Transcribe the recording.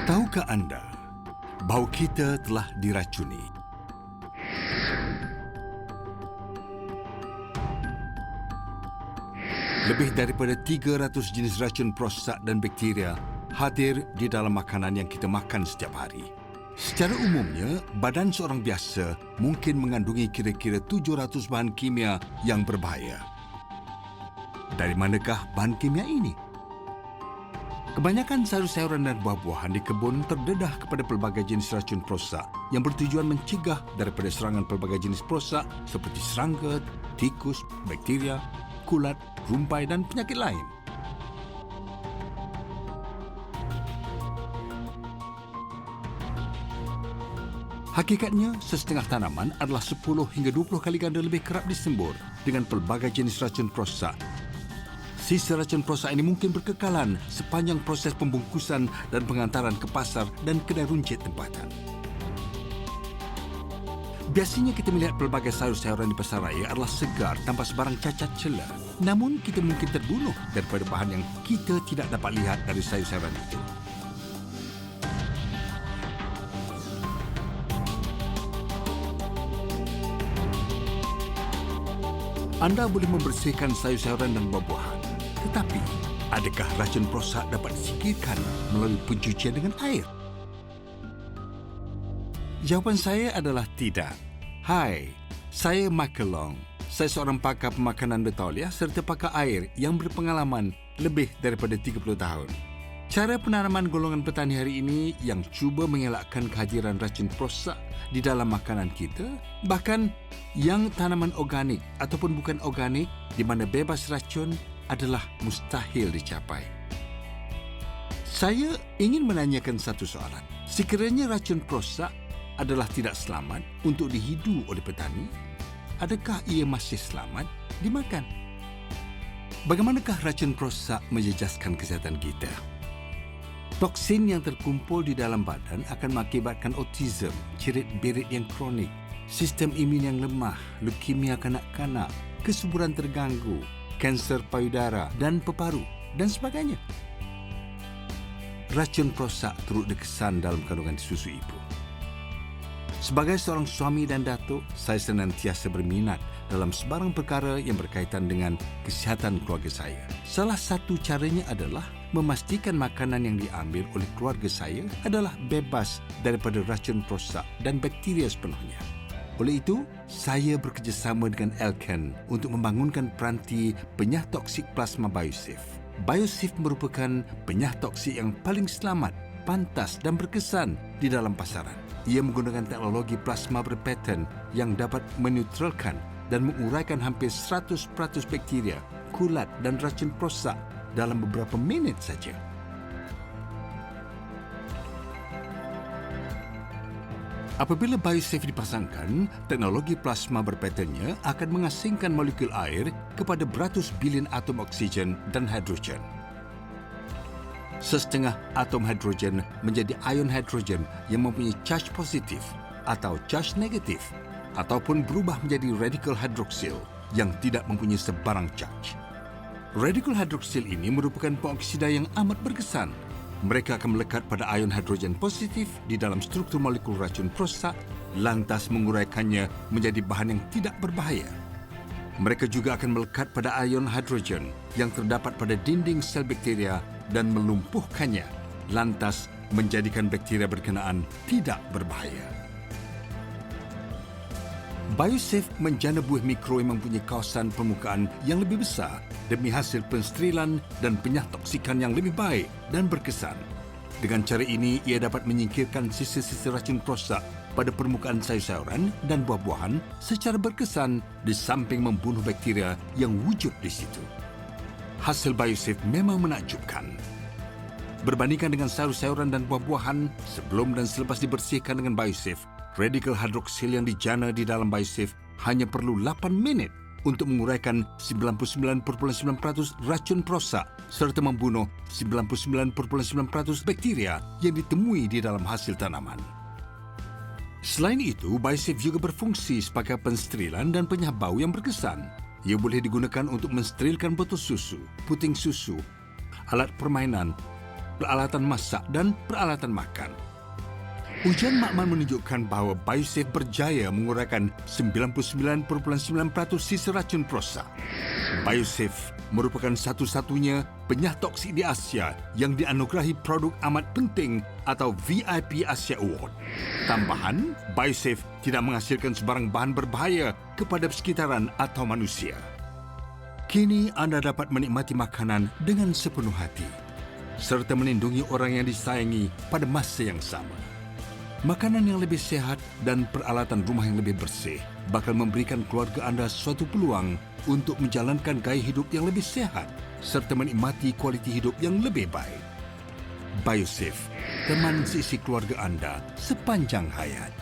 Tahukah anda bahawa kita telah diracuni? Lebih daripada 300 jenis racun prosak dan bakteria hadir di dalam makanan yang kita makan setiap hari. Secara umumnya, badan seorang biasa mungkin mengandungi kira-kira 700 bahan kimia yang berbahaya. Dari manakah bahan kimia ini? Kebanyakan sayur-sayuran dan buah-buahan di kebun terdedah kepada pelbagai jenis racun prosak yang bertujuan mencegah daripada serangan pelbagai jenis prosak seperti serangga, tikus, bakteria, kulat, rumpai dan penyakit lain. Hakikatnya, sesetengah tanaman adalah 10 hingga 20 kali ganda lebih kerap disembur dengan pelbagai jenis racun prosak. Sisa racun prosak ini mungkin berkekalan sepanjang proses pembungkusan dan pengantaran ke pasar dan kedai runcit tempatan. Biasanya kita melihat pelbagai sayur-sayuran di pasaraya adalah segar tanpa sebarang cacat celah. Namun kita mungkin terbunuh daripada bahan yang kita tidak dapat lihat dari sayur-sayuran itu. Anda boleh membersihkan sayur-sayuran dan buah-buahan. Tetapi, adakah racun prosak dapat disingkirkan melalui pencucian dengan air? Jawapan saya adalah tidak. Hai, saya Michael Long. Saya seorang pakar pemakanan betauliah serta pakar air yang berpengalaman lebih daripada 30 tahun. Cara penanaman golongan petani hari ini yang cuba mengelakkan kehadiran racun prosak di dalam makanan kita, bahkan yang tanaman organik ataupun bukan organik di mana bebas racun adalah mustahil dicapai. Saya ingin menanyakan satu soalan. Sekiranya racun prosak adalah tidak selamat untuk dihidu oleh petani, adakah ia masih selamat dimakan? Bagaimanakah racun prosak menjejaskan kesihatan kita? Toksin yang terkumpul di dalam badan akan mengakibatkan autism, cerit-berit yang kronik, sistem imun yang lemah, leukemia kanak-kanak, kesuburan terganggu, kanser payudara dan peparu dan sebagainya. Racun prosak turut dikesan dalam kandungan susu ibu. Sebagai seorang suami dan datuk, saya senantiasa berminat dalam sebarang perkara yang berkaitan dengan kesihatan keluarga saya. Salah satu caranya adalah memastikan makanan yang diambil oleh keluarga saya adalah bebas daripada racun prosak dan bakteria sepenuhnya. Oleh itu, saya bekerjasama dengan Elken untuk membangunkan peranti penyah toksik plasma BioSafe. BioSafe merupakan penyah toksik yang paling selamat, pantas dan berkesan di dalam pasaran. Ia menggunakan teknologi plasma berpaten yang dapat menetralkan dan menguraikan hampir 100% bakteria, kulat dan racun prosak dalam beberapa minit saja. Apabila BioSafe dipasangkan, teknologi plasma berpatennya akan mengasingkan molekul air kepada beratus bilion atom oksigen dan hidrogen. Sesetengah atom hidrogen menjadi ion hidrogen yang mempunyai charge positif atau charge negatif ataupun berubah menjadi radikal hidroksil yang tidak mempunyai sebarang charge. Radikal hidroksil ini merupakan pengoksida yang amat berkesan. Mereka akan melekat pada ion hidrogen positif di dalam struktur molekul racun prosak, lantas menguraikannya menjadi bahan yang tidak berbahaya. Mereka juga akan melekat pada ion hidrogen yang terdapat pada dinding sel bakteria dan melumpuhkannya, lantas menjadikan bakteria berkenaan tidak berbahaya. BioSafe menjana buih mikro yang mempunyai kawasan permukaan yang lebih besar demi hasil pensterilan dan penyah toksikan yang lebih baik dan berkesan. Dengan cara ini, ia dapat menyingkirkan sisa-sisa racun prosak pada permukaan sayur-sayuran dan buah-buahan secara berkesan di samping membunuh bakteria yang wujud di situ. Hasil BioSafe memang menakjubkan. Berbandingkan dengan sayur-sayuran dan buah-buahan, sebelum dan selepas dibersihkan dengan BioSafe, radikal hidroksil yang dijana di dalam BioSafe hanya perlu 8 minit untuk menguraikan 99.9% racun prosak serta membunuh 99.9% bakteria yang ditemui di dalam hasil tanaman. Selain itu, BioSafe juga berfungsi sebagai pensterilan dan penyah bau yang berkesan. Ia boleh digunakan untuk mensterilkan botol susu, puting susu, alat permainan, peralatan masak dan peralatan makan. Ujian makmal menunjukkan bahawa Biosafe berjaya mengurangkan 99.9% sisa racun prosa. Biosafe merupakan satu-satunya penyah toksik di Asia yang dianugerahi produk amat penting atau VIP Asia Award. Tambahan, Biosafe tidak menghasilkan sebarang bahan berbahaya kepada persekitaran atau manusia. Kini anda dapat menikmati makanan dengan sepenuh hati serta melindungi orang yang disayangi pada masa yang sama. Makanan yang lebih sehat dan peralatan rumah yang lebih bersih bakal memberikan keluarga anda suatu peluang untuk menjalankan gaya hidup yang lebih sehat serta menikmati kualiti hidup yang lebih baik. Biosafe, teman seisi keluarga anda sepanjang hayat.